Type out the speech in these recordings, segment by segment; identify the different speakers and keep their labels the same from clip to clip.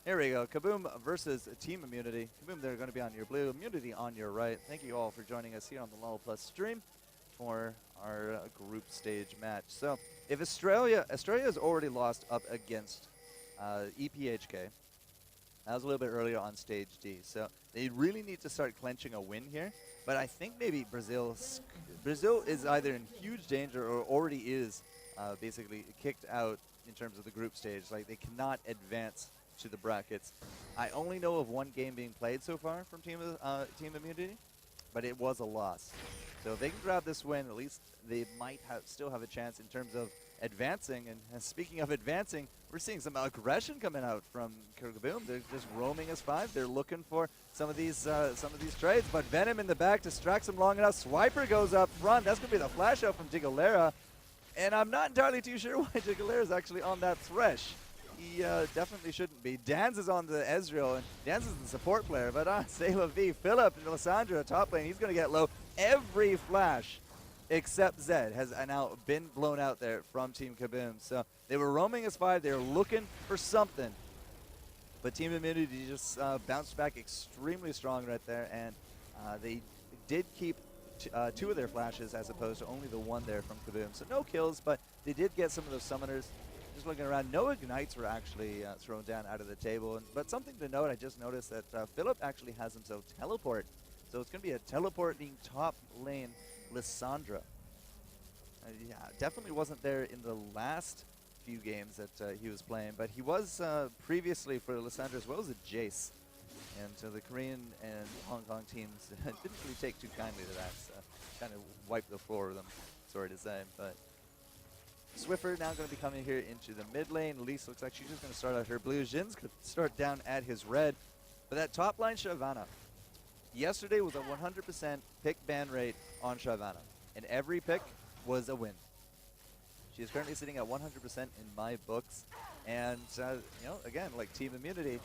Speaker 1: Here we go. KaBum versus Team Immunity. KaBum, they're going to be on your blue. Immunity on your right. Thank you all for joining us here on the LOL Plus stream for our group stage match. So, if Australia has already lost up against EPHK. That was a little bit earlier on stage D. So they really need to start clenching a win here. But I think maybe Brazil is either in huge danger or already is basically kicked out in terms of the group stage. Like, they cannot advance to the brackets. I only know of one game being played so far from Team Immunity, but it was a loss. So if they can grab this win, at least they might still have a chance in terms of advancing. And speaking of advancing, we're seeing some aggression coming out from KaBum. They're just roaming as 5. They're looking for some of these trades, but Venom in the back distracts them long enough. Swiper goes up front. That's going to be the flash out from Jigolera. And I'm not entirely too sure why Jigolera is actually on that Thresh. He definitely shouldn't be. Danz is on the Ezreal, and Danz is the support player, but c'est la vie. Philip and Lissandra top lane, he's going to get low. Every flash except Zed has now been blown out there from Team KaBum. So they were roaming as 5. They were looking for something. But Team Immunity just bounced back extremely strong right there, and they did keep 2 of their flashes as opposed to only the 1 there from KaBum. So no kills, but they did get some of those summoners. Just looking around, no ignites were actually thrown down out of the table. But something to note, I just noticed that Philip actually has himself teleport. So it's going to be a teleporting top lane Lissandra. Yeah, definitely wasn't there in the last few games that he was playing, but he was previously for Lissandra as well as a Jace. And the Korean and Hong Kong teams didn't really take too kindly to that, so kind of wiped the floor with them, sorry to say. But Swiffer now going to be coming here into the mid lane. Elise looks like she's just going to start out her blue. Jin's going to start down at his red. But that top line Shyvana, yesterday was a 100% pick ban rate on Shyvana, and every pick was a win. She is currently sitting at 100% in my books, and again, like Team Immunity,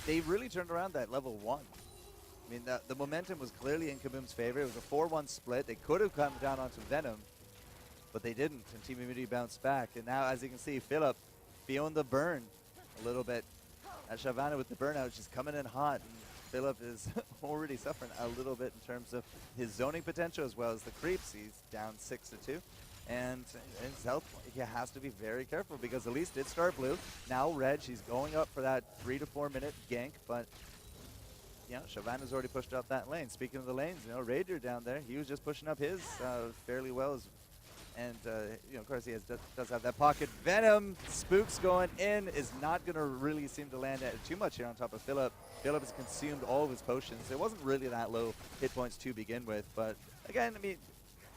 Speaker 1: they really turned around that level 1. I mean, the momentum was clearly in KaBum's favor. It was a 4-1 split. They could have come down onto Venom, but they didn't, and Team Immunity bounced back. And now, as you can see, Philip feeling the burn a little bit. At Shyvana with the burnout, she's coming in hot. And Philip is already suffering a little bit in terms of his zoning potential as well as the creeps. He's down 6-2. And his health, he has to be very careful because Elise did start blue. Now red, she's going up for that 3 to 4 minute gank, but Shyvana's already pushed up that lane. Speaking of the lanes, Raider down there, he was just pushing up his fairly well as. And, of course, he does have that pocket. Venom, Spooks going in, is not going to really seem to land at too much here on top of Philip. Philip has consumed all of his potions. It wasn't really that low hit points to begin with. But, again, I mean,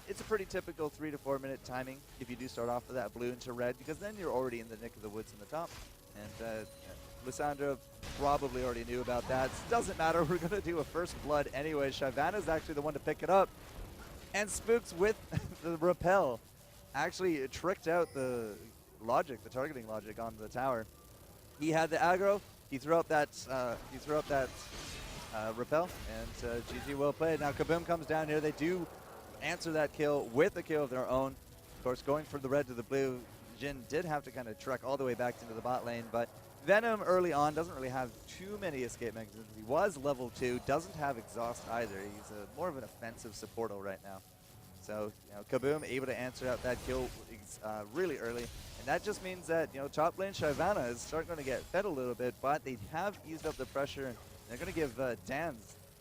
Speaker 1: it's a pretty typical 3 to 4 minute timing if you do start off with that blue into red, because then you're already in the nick of the woods in the top. And Lissandra probably already knew about that. Doesn't matter. We're going to do a first blood anyway. Shyvana's actually the one to pick it up. And Spooks with the repel actually tricked out the logic, the targeting logic on the tower. He had the aggro. He threw up that repel, and GG well played. Now KaBum comes down here. They do answer that kill with a kill of their own. Of course, going from the red to the blue, Jin did have to kind of trek all the way back into the bot lane, but Venom early on doesn't really have too many escape mechanisms. He was level 2, doesn't have exhaust either. He's more of an offensive supportal right now. So, KaBum able to answer out that kill really early. And that just means that, top lane Shyvana is starting to get fed a little bit, but they have eased up the pressure. And they're going to give Danz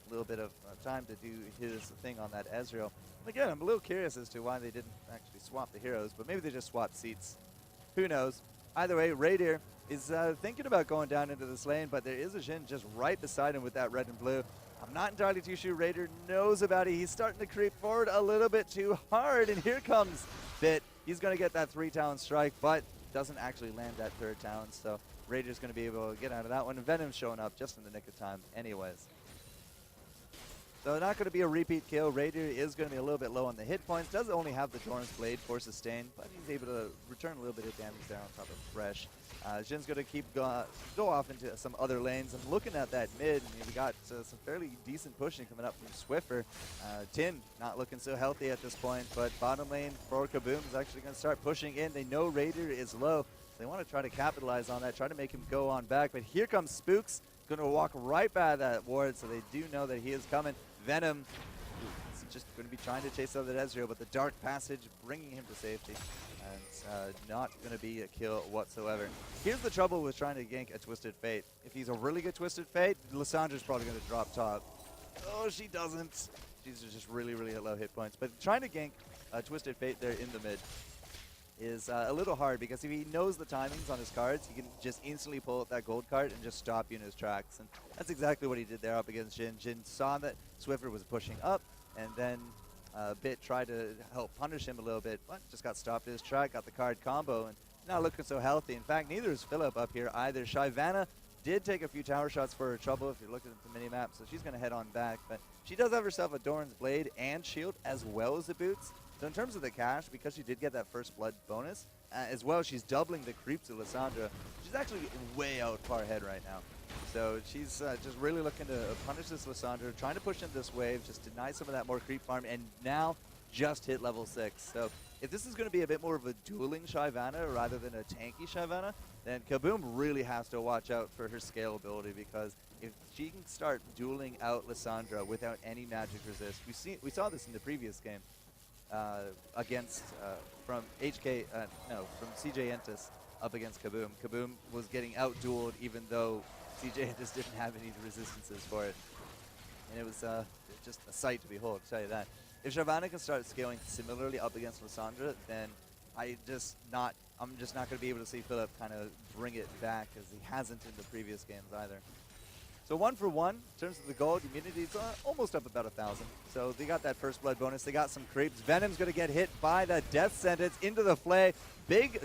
Speaker 1: a little bit of time to do his thing on that Ezreal. And again, I'm a little curious as to why they didn't actually swap the heroes, but maybe they just swapped seats. Who knows? Either way, Raider is thinking about going down into this lane, but there is a Jhin just right beside him with that red and blue. I'm not entirely too sure Raider knows about it. He's starting to creep forward a little bit too hard, and here comes Bit. He's going to get that 3-talon strike, but doesn't actually land that 3rd talon, so Raider's going to be able to get out of that one. And Venom's showing up just in the nick of time anyways. So not going to be a repeat kill. Raider is going to be a little bit low on the hit points. Does only have the Doran's Blade for sustain, but he's able to return a little bit of damage there on top of Fresh. Jin's going to go off into some other lanes. I'm looking at that mid, and we got some fairly decent pushing coming up from Swiffer. Tin not looking so healthy at this point, but bottom lane for KaBum is actually going to start pushing in. They know Raider is low. They want to try to capitalize on that, try to make him go on back. But here comes Spooks, going to walk right by that ward, so they do know that he is coming. Venom is just going to be trying to chase out that Ezreal, but the Dark Passage bringing him to safety. And not going to be a kill whatsoever. Here's the trouble with trying to gank a Twisted Fate. If he's a really good Twisted Fate, Lissandra's probably going to drop top. Oh, she doesn't. She's just really, really low hit points. But trying to gank Twisted Fate there in the mid is a little hard, because if he knows the timings on his cards, he can just instantly pull out that gold card and just stop you in his tracks. And that's exactly what he did there up against Jhin. Jhin saw that Swiffer was pushing up, and then Bit tried to help punish him a little bit, but just got stopped in his track, got the card combo, and not looking so healthy. In fact, neither is Philip up here either. Shyvana did take a few tower shots for her trouble if you're looking at the minimap, so she's going to head on back. But she does have herself a Doran's Blade and Shield, as well as the boots. So in terms of the cash, because she did get that first blood bonus, as well, she's doubling the creep to Lissandra. She's actually way out far ahead right now. So she's just really looking to punish this Lissandra, trying to push in this wave, just deny some of that more creep farm, and now just hit level 6. So if this is going to be a bit more of a dueling Shyvana rather than a tanky Shyvana, then KaBum really has to watch out for her scalability, because if she can start dueling out Lissandra without any magic resist, we saw this in the previous game against from CJ Entis up against KaBum. KaBum was getting out-dueled even though CJ Entis didn't have any resistances for it. And it was just a sight to behold, I'll tell you that. If Shyvana can start scaling similarly up against Lissandra, then I'm just not going to be able to see Philip kind of bring it back, as he hasn't in the previous games either. So 1 for 1 in terms of the gold. Immunity's almost up about 1,000. So they got that first blood bonus. They got some creeps. Venom's going to get hit by that death sentence into the flay. Big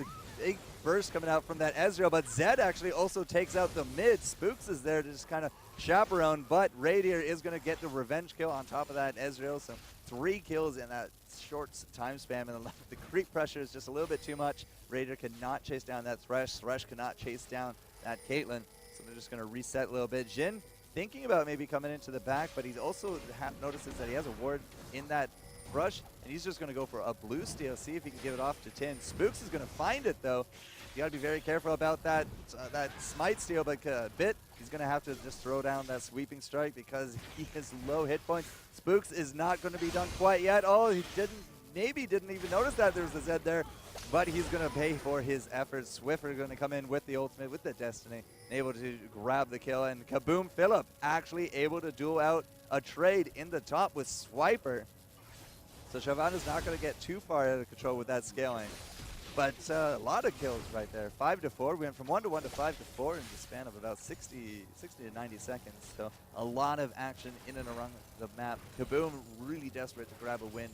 Speaker 1: burst coming out from that Ezreal, but Zed actually also takes out the mid. Spooks is there to just kind of chaperone, but Radier is going to get the revenge kill on top of that Ezreal. So 3 kills in that short time span, and the creep pressure is just a little bit too much. Radier cannot chase down that Thresh. Thresh cannot chase down that Caitlyn. So they're just going to reset a little bit. Jhin thinking about maybe coming into the back, but he's also notices that he has a ward in that brush, and he's just going to go for a blue steal, see if he can give it off to Tin. Spooks is going to find it, though. You got to be very careful about that smite steal, but Bit, he's going to have to just throw down that sweeping strike because he has low hit points. Spooks is not going to be done quite yet. Oh, he maybe didn't even notice that there was a Zed there, but he's going to pay for his efforts. Swiffer going to come in with the ultimate, with the Destiny, able to grab the kill, and KaBum Philip actually able to duel out a trade in the top with Swiper. So Shyvana's not going to get too far out of control with that scaling. But a lot of kills right there. 5 to 4. We went from 1 to 1 to 5 to 4 in the span of about 60 to 90 seconds. So a lot of action in and around the map. KaBum really desperate to grab a win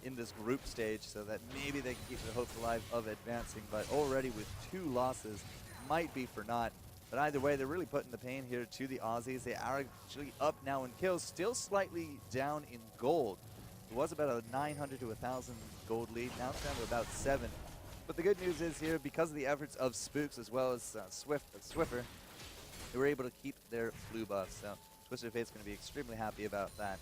Speaker 1: in this group stage so that maybe they can keep their hopes alive of advancing. But already with 2 losses, might be for naught. But either way, they're really putting the pain here to the Aussies. They are actually up now in kills, still slightly down in gold. It was about a 900 to 1,000 gold lead. Now it's down to about 7. But the good news is here, because of the efforts of Spooks as well as Swiffer, they were able to keep their blue buff. So Twisted Fate's going to be extremely happy about that.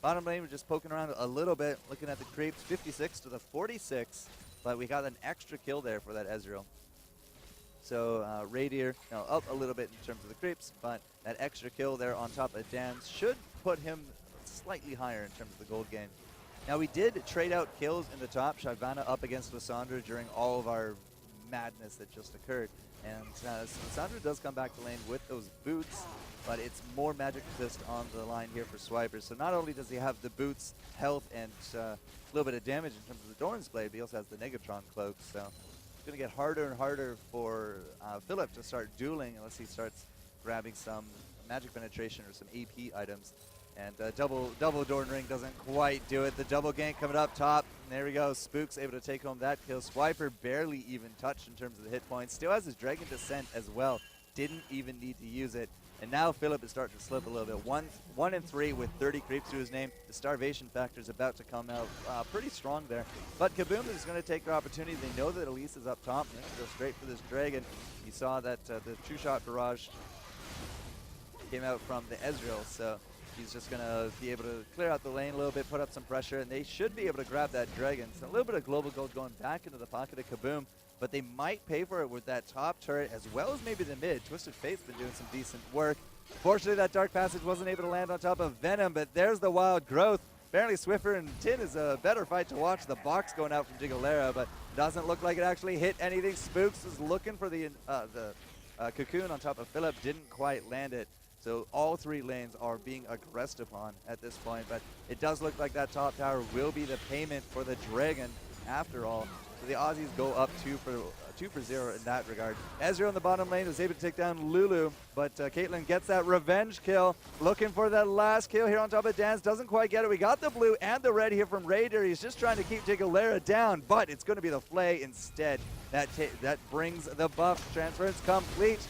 Speaker 1: Bottom lane, we're just poking around a little bit, looking at the creeps, 56 to the 46, but we got an extra kill there for that Ezreal. So Radier, up a little bit in terms of the creeps, but that extra kill there on top of Dan's should put him slightly higher in terms of the gold gain. Now we did trade out kills in the top, Shyvana up against Lissandra during all of our madness that just occurred. And Lissandra does come back to lane with those boots, but it's more magic resist on the line here for Swiper. So not only does he have the boots, health, and a little bit of damage in terms of the Doran's Blade, but he also has the Negatron cloak. So it's going to get harder and harder for Philip to start dueling unless he starts grabbing some magic penetration or some AP items. And double Doran Ring doesn't quite do it. The double gank coming up top. And there we go. Spook's able to take home that kill. Swiper barely even touched in terms of the hit points. Still has his Dragon Descent as well. Didn't even need to use it. And now Philip is starting to slip a little bit. 1 and 3 with 30 creeps to his name. The starvation factor is about to come out pretty strong there. But KaBum is going to take their opportunity. They know that Elise is up top. They're going to go straight for this Dragon. You saw that the True Shot Barrage came out from the Ezreal. So he's just going to be able to clear out the lane a little bit, put up some pressure, and they should be able to grab that Dragon. So a little bit of global gold going back into the pocket of KaBum, but they might pay for it with that top turret as well as maybe the mid. Twisted Fate's been doing some decent work. Fortunately, that Dark Passage wasn't able to land on top of Venom, but there's the Wild Growth. Apparently, Swiffer and Tin is a better fight to watch. The box going out from Jigolera, but doesn't look like it actually hit anything. Spooks is looking for the Cocoon on top of Philip, didn't quite land it. So all three lanes are being aggressed upon at this point, but it does look like that top tower will be the payment for the Dragon after all. So the Aussies go up 2 for 0 in that regard. Ezreal in the bottom lane was able to take down Lulu, but Caitlyn gets that revenge kill. Looking for that last kill here on top of Dance. Doesn't quite get it. We got the blue and the red here from Raider. He's just trying to keep Jigolera down, but it's going to be the Flay instead. That brings the buff transference complete.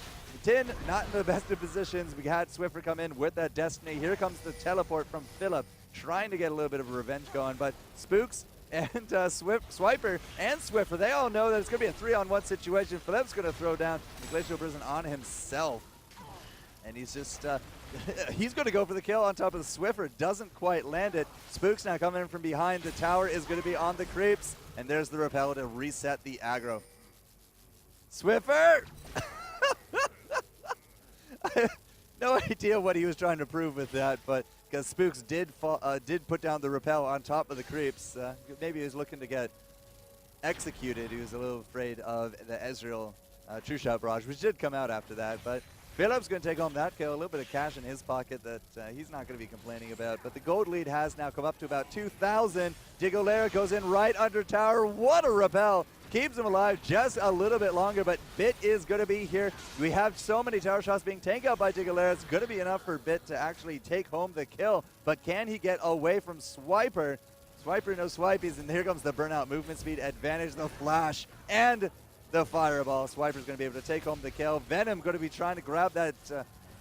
Speaker 1: Tin not in the best of positions. We had Swiffer come in with that Destiny. Here comes the teleport from Philip, trying to get a little bit of revenge going, but Spooks and Swiper and Swiffer, they all know that it's going to be a 3-on-1 situation. Philip's going to throw down the Glacial Prison on himself. And he's just, he's going to go for the kill on top of the Swiffer. Doesn't quite land it. Spooks now coming in from behind. The tower is going to be on the creeps. And there's the repel to reset the aggro. Swiffer! I have no idea what he was trying to prove with that, but because Spooks did put down the repel on top of the creeps. Maybe he was looking to get executed. He was a little afraid of the Ezreal True Shot Barrage, which did come out after that. But Philip's going to take home that kill. A little bit of cash in his pocket that he's not going to be complaining about. But the gold lead has now come up to about 2,000. Jigolera goes in right under tower. What a repel! Keeps him alive just a little bit longer, but Bit is going to be here. We have so many tower shots being taken out by Jigolera. It's going to be enough for Bit to actually take home the kill, but can he get away from Swiper? Swiper, no swipies, and here comes the burnout. Movement speed advantage, the flash, and the fireball. Swiper's going to be able to take home the kill. Venom going to be trying to grab that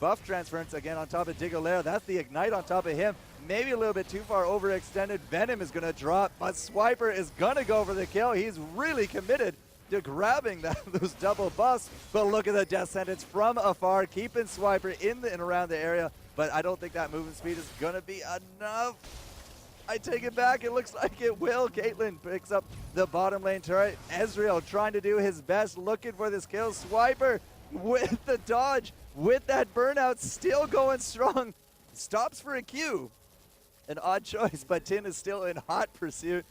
Speaker 1: buff transference again on top of Jigolera. That's the ignite on top of him. Maybe a little bit too far overextended. Venom is going to drop, but Swiper is going to go for the kill. He's really committed to grabbing those double buffs. But look at the death sentence from afar, keeping Swiper in and around the area. But I don't think that movement speed is going to be enough. I take it back. It looks like it will. Caitlyn picks up the bottom lane turret. Ezreal trying to do his best, looking for this kill. Swiper with the dodge, with that burnout, still going strong. Stops for a Q. An odd choice, but Tin is still in hot pursuit.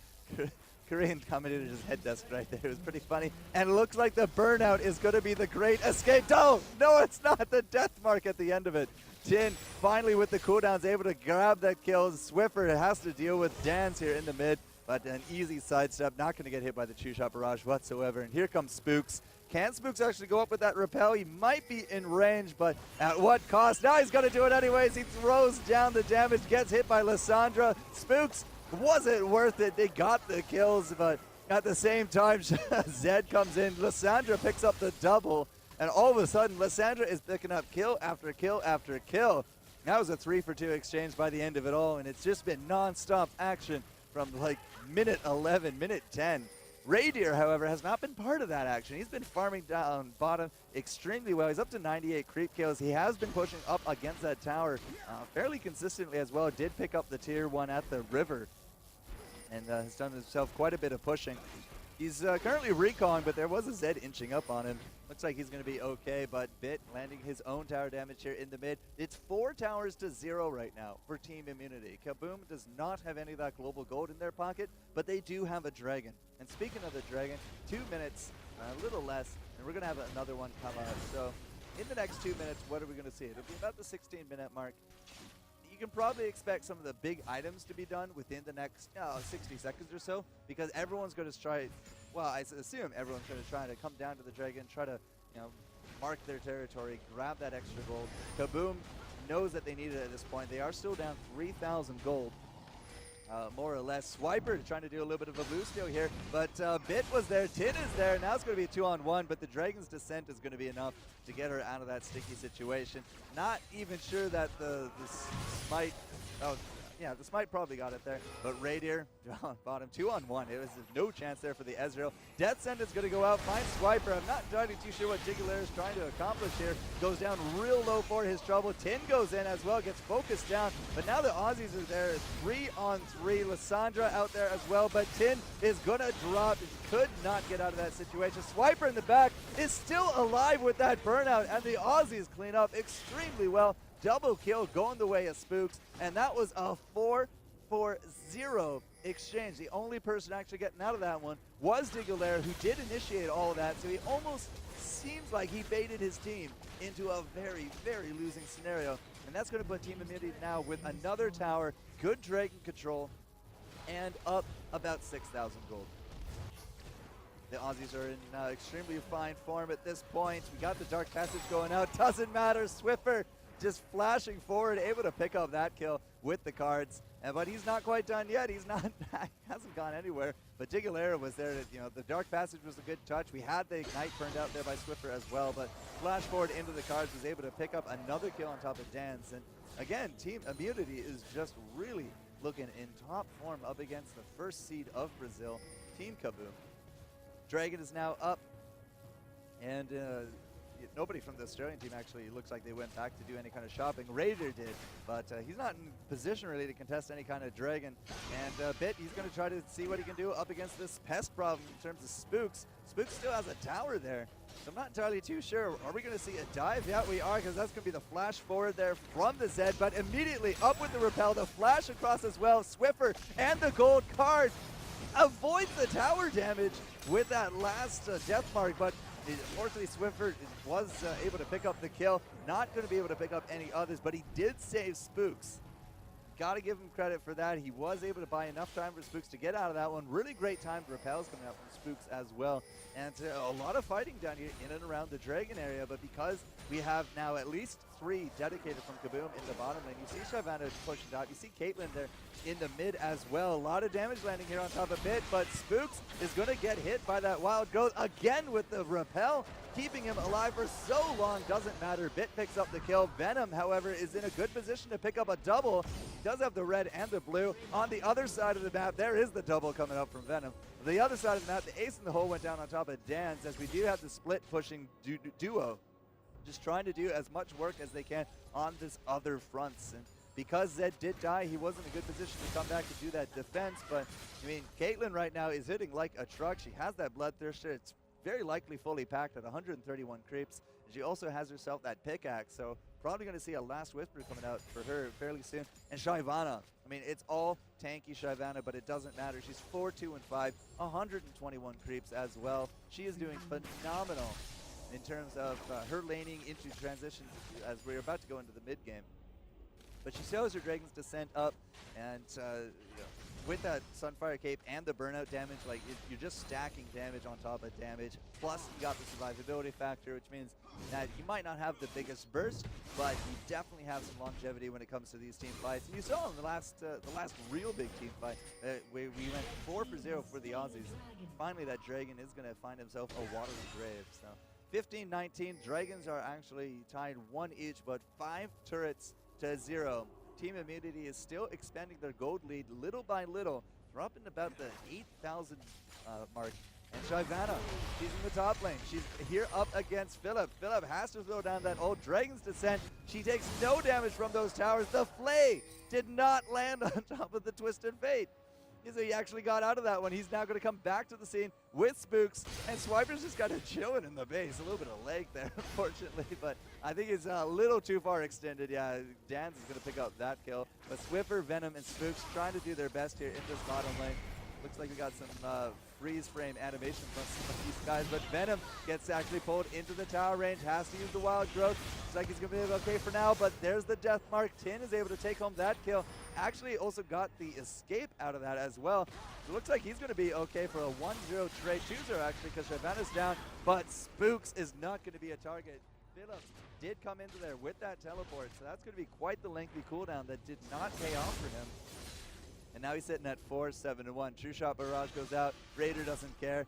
Speaker 1: Korean commentator just head dust right there. It was pretty funny. And it looks like the burnout is going to be the great escape. Oh, no, it's not. The death mark at the end of it. Tin finally with the cooldowns able to grab that kill. Swiffer has to deal with Dance here in the mid, but an easy sidestep. Not going to get hit by the True Shot Barrage whatsoever. And here comes Spooks. Can Spooks actually go up with that repel? He might be in range, but at what cost? Now he's going to do it anyways. He throws down the damage, gets hit by Lissandra. Spooks, was it worth it? They got the kills, but at the same time, Zed comes in. Lissandra picks up the double, and all of a sudden, Lissandra is picking up kill after kill after kill. That was a 3-for-2 exchange by the end of it all, and it's just been non-stop action from like minute 11, minute 10. Raydeer, however, has not been part of that action. He's been farming down bottom extremely well. He's up to 98 creep kills. He has been pushing up against that tower fairly consistently as well. Did pick up the tier 1 at the river and has done himself quite a bit of pushing. He's currently recon, but there was a Zed inching up on him. Looks like he's going to be okay, but Bit landing his own tower damage here in the mid. It's 4 towers to 0 right now for Team Immunity. KaBum does not have any of that global gold in their pocket, but they do have a dragon. And speaking of the dragon, 2 minutes, a little less, and we're going to have another one come out. So in the next 2 minutes, what are we going to see? It'll be about the 16-minute mark. You can probably expect some of the big items to be done within the next 60 seconds or so, because everyone's going to try, well, I assume everyone's going to try to come down to the dragon, try to, mark their territory, grab that extra gold. KaBum knows that they need it at this point. They are still down 3,000 gold. More or less. Swiper trying to do a little bit of a blue steal here, but Bit was there, Tin is there. Now it's going to be a 2-on-1, but the Dragon's Descent is going to be enough to get her out of that sticky situation. Not even sure that the smite, yeah, the smite probably got it there, but Radier bought him 2-on-1. It was no chance there for the Ezreal. Death Sentence going to go out, find Swiper. I'm not entirely too sure what Diggler is trying to accomplish here. Goes down real low for his trouble. Tin goes in as well, gets focused down, but now the Aussies are there. 3-on-3. Lissandra out there as well, but Tin is going to drop. Could not get out of that situation. Swiper in the back is still alive with that burnout, and the Aussies clean up extremely well. Double kill going the way of Spooks, and that was a 4-4-0 exchange. The only person actually getting out of that one was Diggler, who did initiate all of that, so he almost seems like he baited his team into a very, very losing scenario. And that's going to put Team Immunity now with another tower, good Dragon control, and up about 6,000 gold. The Aussies are in extremely fine form at this point. We got the Dark Passage going out. Doesn't matter. Swiffer just flashing forward, able to pick up that kill with the cards. But he's not quite done yet. He's not, hasn't gone anywhere. But Diggler was there. The Dark Passage was a good touch. We had the Ignite burned out there by Swiffer as well. But flash forward into the cards, was able to pick up another kill on top of Dance. And again, Team Immunity is just really looking in top form up against the first seed of Brazil, Team KaBum. Dragon is now up, and nobody from the Australian team actually looks like they went back to do any kind of shopping. Raider did, but he's not in position really to contest any kind of Dragon. And Bit, he's going to try to see what he can do up against this pest problem in terms of Spooks. Spooks still has a tower there, so I'm not entirely too sure. Are we going to see a dive? Yeah, we are, because that's going to be the flash forward there from the Zed, but immediately up with the repel, the flash across as well. Swiffer and the gold card avoids the tower damage with that last death mark, but unfortunately Swiffer was able to pick up the kill. Not going to be able to pick up any others, but he did save Spooks. Got to give him credit for that. He was able to buy enough time for Spooks to get out of that one. Really great time for repels coming out from Spooks as well. And a lot of fighting down here in and around the Dragon area, but because we have now at least 3 dedicated from KaBum in the bottom lane. You see Shyvana pushing out. You see Caitlyn there in the mid as well. A lot of damage landing here on top of mid, but Spooks is going to get hit by that wild growth again with the repel, keeping him alive for so long. Doesn't matter. Bit picks up the kill. Venom, however, is in a good position to pick up a double. He does have the red and the blue. On the other side of the map, there is the double coming up from Venom. The other side of the map, the ace in the hole went down on top of Dance, as we do have the split pushing duo. Just trying to do as much work as they can on this other fronts. And because Zed did die, he wasn't in a good position to come back and do that defense. But, I mean, Caitlyn right now is hitting like a truck. She has that Bloodthirster. It's very likely fully packed at 131 creeps. She also has herself that pickaxe, so probably going to see a last Whisper coming out for her fairly soon. And Shyvana, I mean, it's all tanky Shyvana, but it doesn't matter. She's 4-2-5, 121 creeps as well. She is doing phenomenal in terms of her laning into transition as we're about to go into the mid game. But she shows her Dragon's Descent up, and with that Sunfire Cape and the burnout damage, like you're just stacking damage on top of damage. Plus you got the survivability factor, which means that you might not have the biggest burst, but you definitely have some longevity when it comes to these team fights. And you saw in the last real big team fight, we went 4-0 for the Aussies. Finally, that Dragon is going to find himself a watery grave. So 15-19, Dragons are actually tied 1 each, but 5 turrets to 0. Team Immunity is still expanding their gold lead little by little. They're up in about the 8,000 mark. And Shyvana, she's in the top lane. She's here up against Philip. Philip has to throw down that old Dragon's Descent. She takes no damage from those towers. The Flay did not land on top of the Twisted Fate. So he actually got out of that one. He's now going to come back to the scene with Spooks, and Swiper's just kind of chilling in the base. A little bit of leg there, unfortunately, but I think it's a little too far extended. Yeah, Dan's is going to pick up that kill, but Swiffer, Venom, and Spooks trying to do their best here in this bottom lane. Looks like we got some freeze frame animation from some of these guys, but Venom gets actually pulled into the tower range, has to use the wild growth. Looks like he's going to be okay for now, but there's the death mark. Tin is able to take home that kill. Actually also got the escape out of that as well. It looks like he's going to be okay for a 1-0 trade. 2-0 actually, because Shyvana's down, but Spooks is not going to be a target. Philip did come into there with that teleport, so that's going to be quite the lengthy cooldown that did not pay off for him. And now he's sitting at 4-7-1. True Shot Barrage goes out. Raider doesn't care.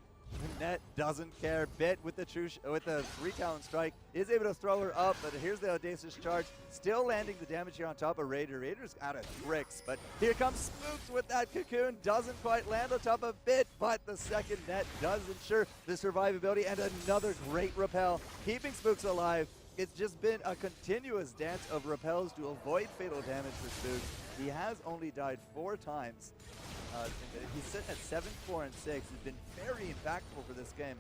Speaker 1: Net doesn't care. Bit with the with the 3-talent strike is able to throw her up, but here's the audacious charge, still landing the damage here on top of Raider. Raider's out of tricks, but here comes Spooks with that cocoon. Doesn't quite land on top of Bit, but the second net does ensure the survivability, and another great repel, keeping Spooks alive. It's just been a continuous dance of repels to avoid fatal damage for Spooks. He has only died 4 times. He's sitting at 7, 4, and 6. He's been very impactful for this game.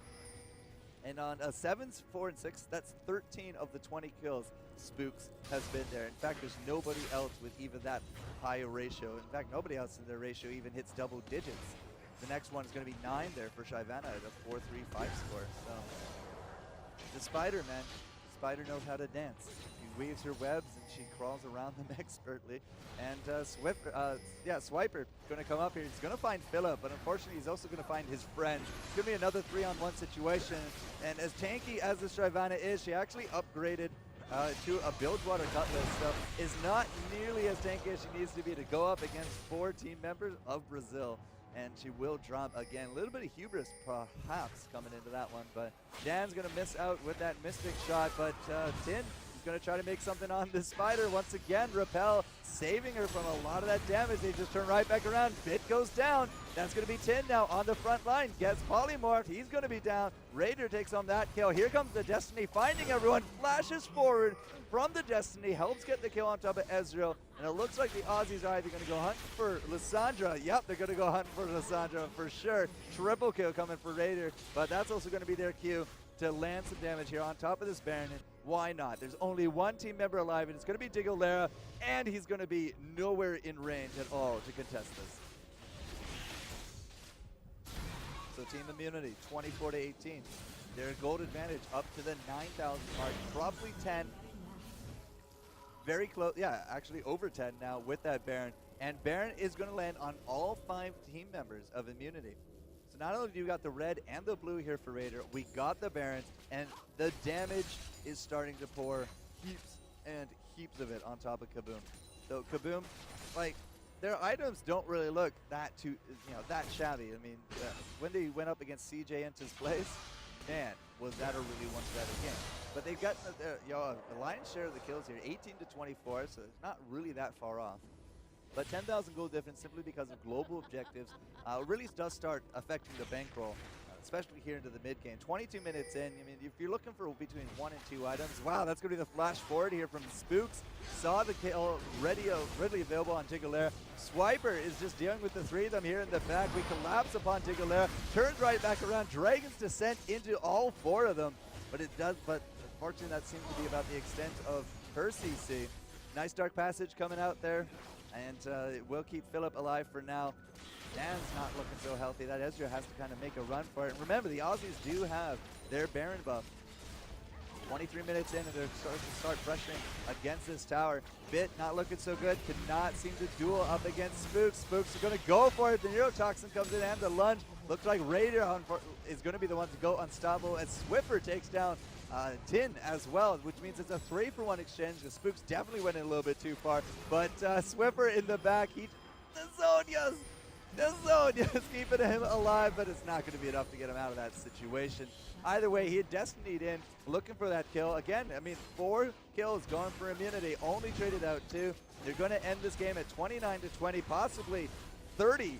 Speaker 1: And on 7s, 4, and 6, that's 13 of the 20 kills Spooks has been there. In fact, there's nobody else with even that high a ratio. In fact, nobody else in their ratio even hits double digits. The next one is going to be 9 there for Shyvana at a 4-3-5 score. So the Spider, man, Spider knows how to dance. She weaves her webs and she crawls around them expertly. And Swiper going to come up here. He's going to find Philip, but unfortunately he's also going to find his friend. It's going to be another 3-on-1 situation. And as tanky as the Shyvana is, she actually upgraded to a Bilgewater Cutlass, so is not nearly as tanky as she needs to be to go up against 4 team members of Brazil. And she will drop again. A little bit of hubris perhaps coming into that one, but Dan's going to miss out with that Mystic shot, but Tin is going to try to make something on the Spider. Once again, Repel saving her from a lot of that damage. They just turn right back around. Bit goes down. That's going to be Tin now on the front line. Gets polymorphed. He's going to be down. Raider takes on that kill. Here comes the Destiny finding everyone. Flashes forward from the Destiny. Helps get the kill on top of Ezreal. And it looks like the Aussies are either going to go hunting for Lissandra. Yep, they're going to go hunting for Lissandra for sure. Triple kill coming for Raider. But that's also going to be their cue to land some damage here on top of this Baron. And why not? There's only one team member alive, and it's going to be Digolera. And he's going to be nowhere in range at all to contest this. So Team Immunity, 24-18. Their gold advantage up to the 9,000 mark, probably 10. Very close, yeah, actually over 10 now with that Baron. And Baron is going to land on all 5 team members of Immunity. So not only do you got the red and the blue here for Raider, we got the Baron, and the damage is starting to pour heaps and heaps of it on top of KaBum. So KaBum, like, their items don't really look that that shabby. I mean, when they went up against CJ Inta's place, man, was that a really one-sided game. But they've got the lion's share of the kills here, 18-24, so it's not really that far off. But 10,000 gold difference simply because of global objectives really does start affecting the bankroll, especially here into the mid game. 22 minutes in, I mean, if you're looking for between 1 and 2 items, wow, that's going to be the flash forward here from Spooks. Saw the kill readily available on Digolera. Swiper is just dealing with the 3 of them here in the back. We collapse upon Digolera, turns right back around. Dragon's Descent into all 4 of them, but unfortunately that seems to be about the extent of her CC. Nice Dark Passage coming out there, and it will keep Philip alive for now. Dan's not looking so healthy. That Ezra has to kind of make a run for it. And remember, the Aussies do have their Baron buff. 23 minutes in, and they're starting to start pressuring against this tower. Bit not looking so good. Could not seem to duel up against Spooks. Spooks are going to go for it. The Neurotoxin comes in and the lunge. Looks like Raider is going to be the one to go unstoppable as Swiffer takes down Tin as well, which means it's a 3-for-1 exchange. The Spooks definitely went in a little bit too far, but Swiffer in the back, the Zonia's keeping him alive, but it's not going to be enough to get him out of that situation. Either way, he had Destinied in, looking for that kill. Again, I mean, 4 kills going for Immunity, only traded out 2. They're going to end this game at 29-20, possibly 30-20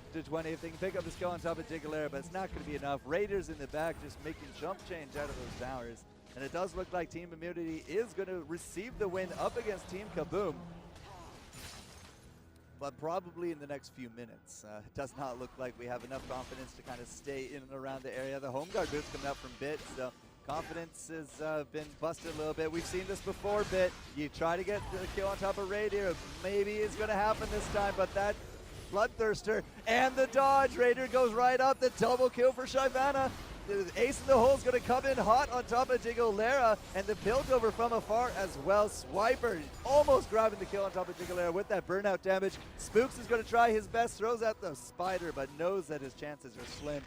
Speaker 1: if they can pick up this kill on top of Digolera, but it's not going to be enough. Raiders in the back just making jump change out of those towers. And it does look like Team Immunity is going to receive the win up against Team KaBum, but probably in the next few minutes. It does not look like we have enough confidence to kind of stay in and around the area. The home guard boots coming out from Bit, so confidence has been busted a little bit. We've seen this before, Bit. You try to get the kill on top of Raider. Maybe it's going to happen this time, but that Bloodthirster and the dodge. Raider goes right up. The double kill for Shyvana. The ace in the hole is going to come in hot on top of Digolera, and the build over from afar as well. Swiper almost grabbing the kill on top of Digolera with that burnout damage. Spooks is going to try his best, throws out the Spider, but knows that his chances are slim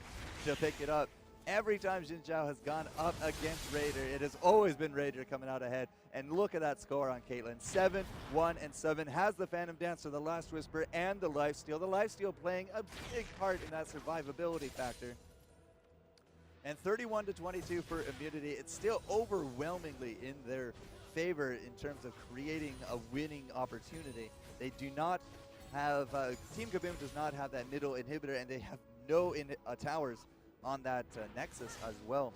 Speaker 1: to pick it up. Every time Xin Zhao has gone up against Raider, it has always been Raider coming out ahead. And look at that score on Caitlyn. 7, 1, and 7. Has the Phantom Dance for the Last Whisper and the Lifesteal. The Lifesteal playing a big part in that survivability factor. And 31 to 22 for Immunity. It's still overwhelmingly in their favor in terms of creating a winning opportunity. They do not have, Team KaBum does not have that middle inhibitor, and they have no towers on that Nexus as well.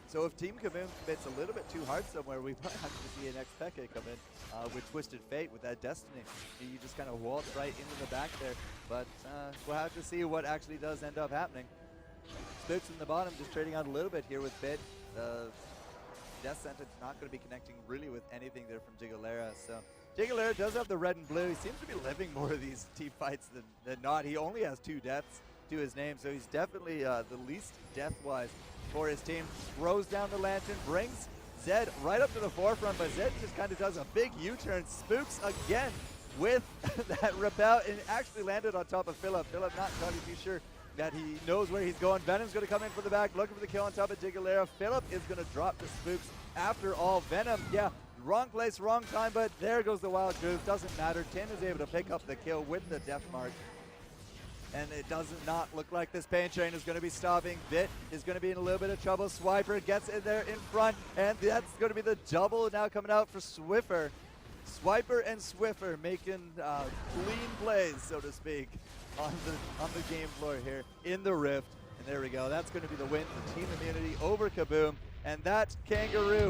Speaker 1: So if Team KaBum commits a little bit too hard somewhere, we might have to see an Xpeke come in with Twisted Fate, with that Destiny. You just kind of waltz right into the back there. But we'll have to see what actually does end up happening. Spooks in the bottom just trading out a little bit here with Bit. Death Sentence not going to be connecting really with anything there from Jiggalera. So Jiggalera does have the red and blue. He seems to be living more of these team fights than not. He only has 2 deaths to his name, so he's definitely the least death-wise for his team. Throws down the lantern, brings Zed right up to the forefront, but Zed just kind of does a big U-turn. Spooks again with that repel, and actually landed on top of Philip. Philip not entirely too sure that he knows where he's going. Venom's going to come in for the back, looking for the kill on top of Jiggalera. Philip is going to drop the Spooks after all. Venom, yeah, wrong place, wrong time, but there goes the wild groove. Doesn't matter. Tin is able to pick up the kill with the death mark. And it does not look like this pain train is going to be stopping. Bit is going to be in a little bit of trouble. Swiper gets in there in front, and that's going to be the double now coming out for Swiffer. Swiper and Swiffer making clean plays, so to speak, on the game floor here in the Rift. And there we go. That's going to be the win for Team Immunity over KaBum. And that Kangaroo